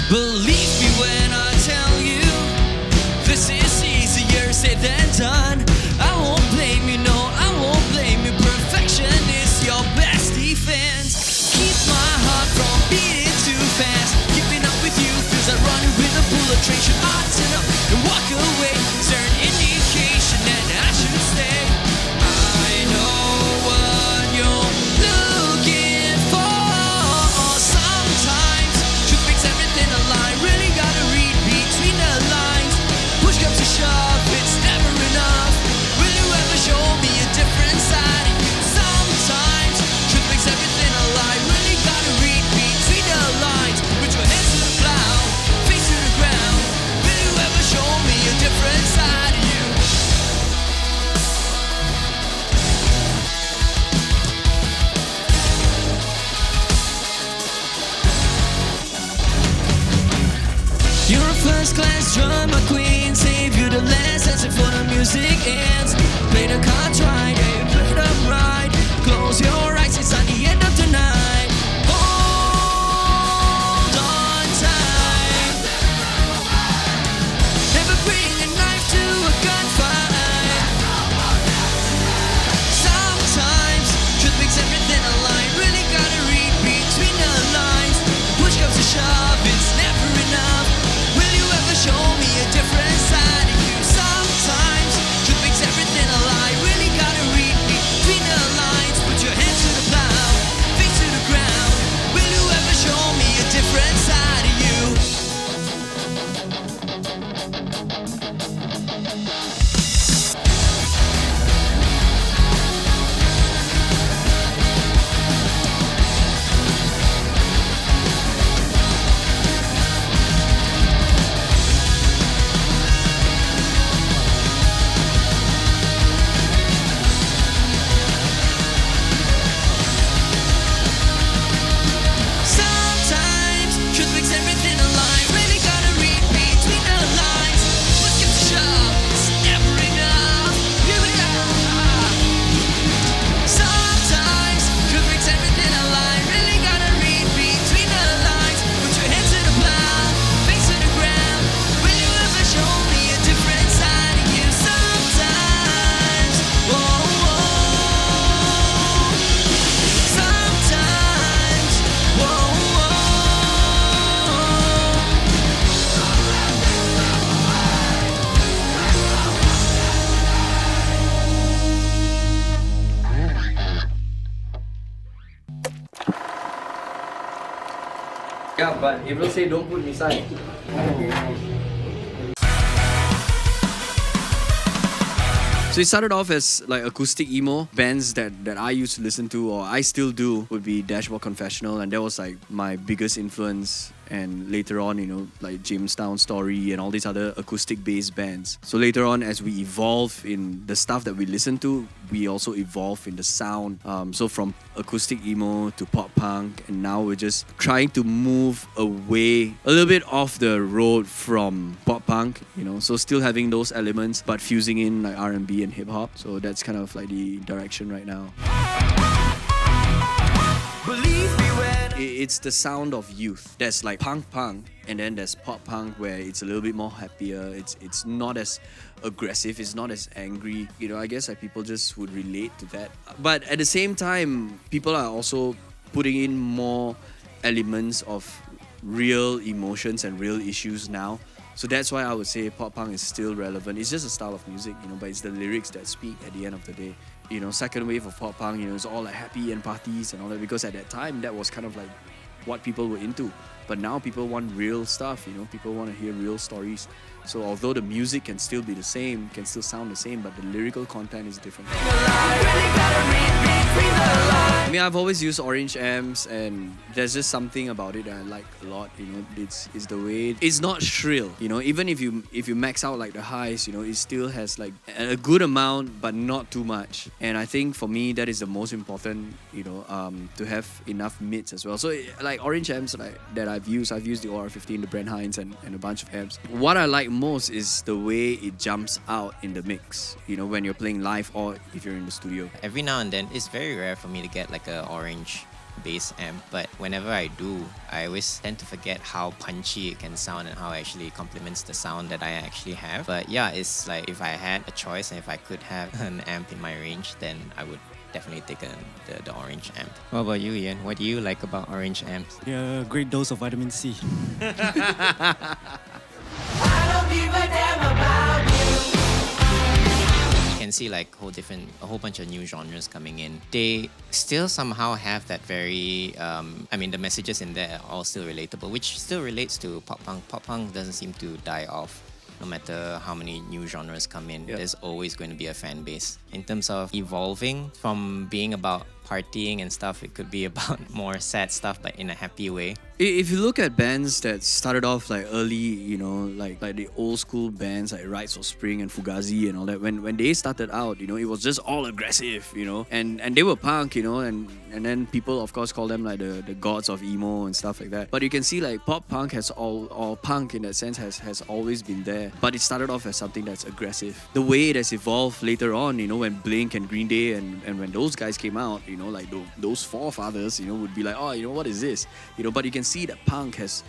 Believe me when I tell you, this is easier said than done. I won't blame you, no, I won't blame you. Perfection is your best defense. Keep my heart from beating too fast. Keeping up with you feels like running with a bullet train. Should I turn up and walk away? Is there an indication that I should stay? I know what you're looking for. Sometimes truth makes everything a lie. Really gotta read between the lines. Push comes to shove, it's never enough. Will you ever show me a different side of you? Sometimes truth makes everything a lie. Really gotta read between the lines. Put your hands to the plow, face to the ground. Will you ever show me a different side of you? You're a first-class drama queen. Save you the last answer for the music ends. Play the cards right, yeah, play them right. Close your eyes, it's at the end of the night. Hold on tight. Never bring a knife to a gunfight. Sometimes truth makes everything a lie. Really gotta read between the lines. Push comes to shove, it's never enough. Will you ever show me a different side of you? Sometimes truth makes everything a lie. Really gotta read between the lines. Put your hands to the plow, face to the ground. Will you ever show me a different side of you? Sometimes truth makes everything a lie. Really gotta read between the lines. Push comes to shove, it's never enough. Sometimes truth makes everything a lie. Really gotta read between the lines. Put your hands to the plow, face to the ground. Will you ever show me a different side of you? Sometimes, whoa, whoa. Sometimes, whoa, whoa. Yeah, but April say don't put me side. So it started off as like acoustic emo bands that I used to listen to, or I still do, would be Dashboard Confessional, and that was like my biggest influence. And later on, you know, like Jamestown Story and all these other acoustic based bands. So later on, as we evolve in the stuff that we listen to, we also evolve in the sound. So from acoustic emo to pop punk, and now we're just trying to move away a little bit off the road from pop punk, you know, so still having those elements but fusing in like R&B and hip hop. So that's kind of like the direction right now. Believe me when It's the sound of youth. There's like punk, and then there's pop punk where it's a little bit more happier. It's not as aggressive. It's not as angry. You know, I guess like people just would relate to that. But at the same time, people are also putting in more elements of real emotions and real issues now. So that's why I would say pop punk is still relevant. It's just a style of music, but it's the lyrics that speak at the end of the day. Second wave of pop punk, it's all like happy and parties and all that, because at that time that was kind of like what people were into. But now people want real stuff, people want to hear real stories. So although the music can still be the same, can still sound the same, but the lyrical content is different. I mean, I've always used Orange Amps, and there's just something about it that I like a lot. It's the way it's not shrill. Even if you max out like the highs, it still has like a good amount, but not too much. And I think for me that is the most important. To have enough mids as well. So like Orange Amps that I've used the OR15, the Brand Hines, and a bunch of amps. What I like most is the way it jumps out in the mix. When you're playing live or if you're in the studio. Every now and then, it's very rare for me to get like a orange bass amp, but whenever I do, I always tend to forget how punchy it can sound and how it actually complements the sound that I actually have. But yeah, it's like if I had a choice and if I could have an amp in my range, then I would definitely take the orange amp. What about you, Ian? What do you like about orange amps? Yeah, great dose of vitamin C. You can see like a whole bunch of new genres coming in. They still somehow have that very, the messages in there are all still relatable, which still relates to pop punk. Pop punk doesn't seem to die off. No matter how many new genres come in, there's always going to be a fan base. In terms of evolving from being about partying and stuff, it could be about more sad stuff, but in a happy way. If you look at bands that started off like early, like the old school bands like Rites of Spring and Fugazi and all that, when they started out, it was just all aggressive, and they were punk, and then people of course call them like the gods of emo and stuff like that. But you can see like pop punk or punk in that sense has always been there, but it started off as something that's aggressive. The way it has evolved later on, when Blink and Green Day and when those guys came out, like those forefathers, would be like, oh, what is this? But you can see that punk has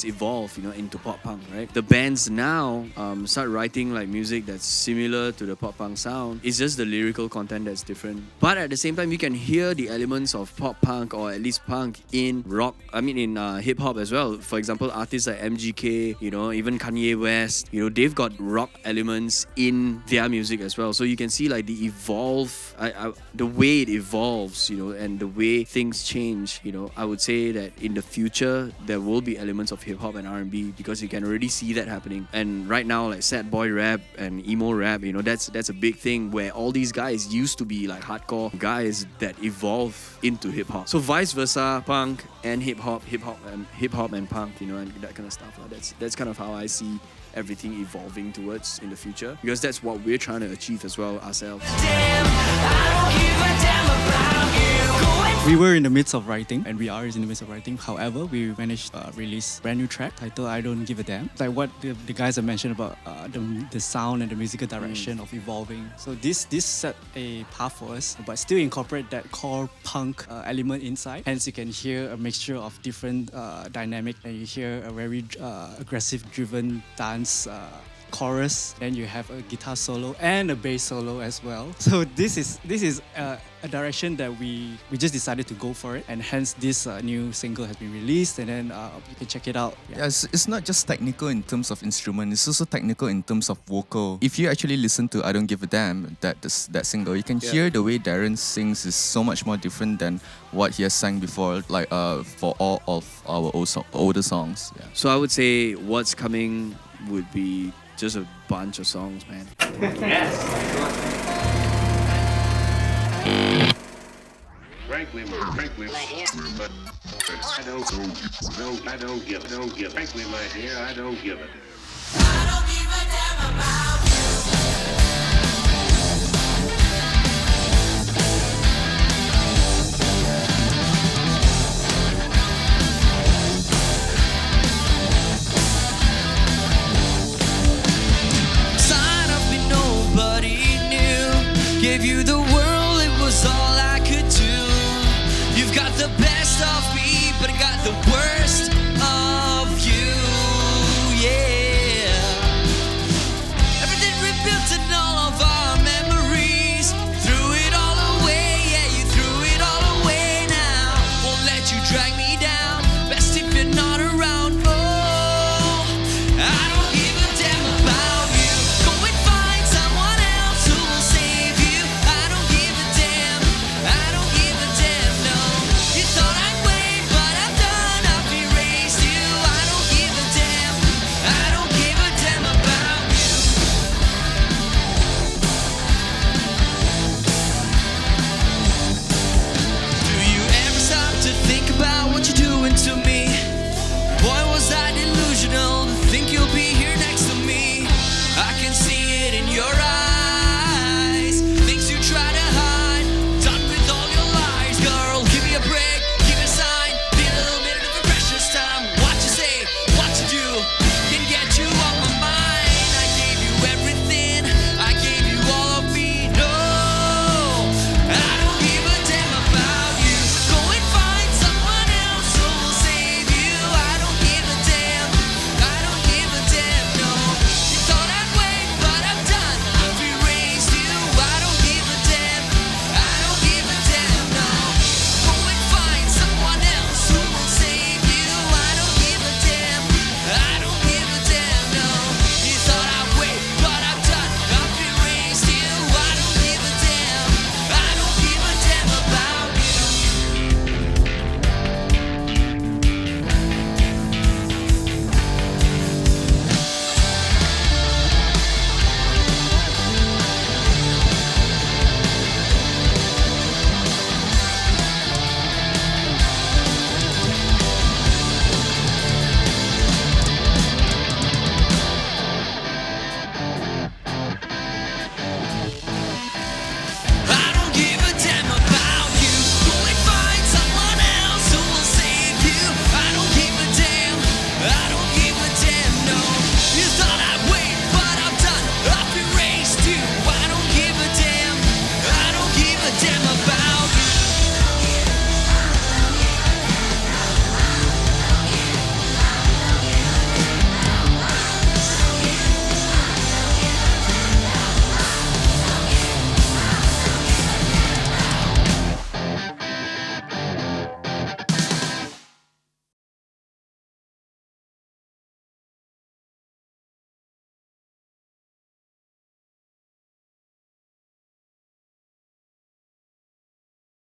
evolved, into pop punk, right? The bands now start writing like music that's similar to the pop punk sound. It's just the lyrical content that's different. But at the same time, you can hear the elements of pop punk or at least punk in rock. In hip hop as well. For example, artists like MGK, even Kanye West, they've got rock elements in their music as well. So you can see like the way it evolves, and the way things change. I would say that in the future there will be elements of hip hop and R&B, because you can already see that happening. And right now, like sad boy rap and emo rap, that's a big thing, where all these guys used to be like hardcore guys that evolve into hip hop. So vice versa, punk and hip hop and punk, and that kind of stuff. That's kind of how I see everything evolving towards in the future, because that's what we're trying to achieve as well ourselves. We were in the midst of writing, and we are in the midst of writing. However, we managed to release a brand new track titled I Don't Give a Damn. Like what the guys have mentioned about the sound and the musical direction of evolving. So this set a path for us, but still incorporate that core punk element inside. Hence, you can hear a mixture of different dynamic, and you hear a very aggressive driven dance chorus. Then you have a guitar solo and a bass solo as well. So this is a direction that we just decided to go for it, and hence this new single has been released, and then you can check it out. Yeah, it's not just technical in terms of instrument, it's also technical in terms of vocal. If you actually listen to I Don't Give a Damn, that single, you can hear the way Darren sings is so much more different than what he has sang before, like for all of our older songs. Yeah. So I would say what's coming would be just a bunch of songs, man. Frankly, I don't give. Frankly, my dear, I don't give a damn.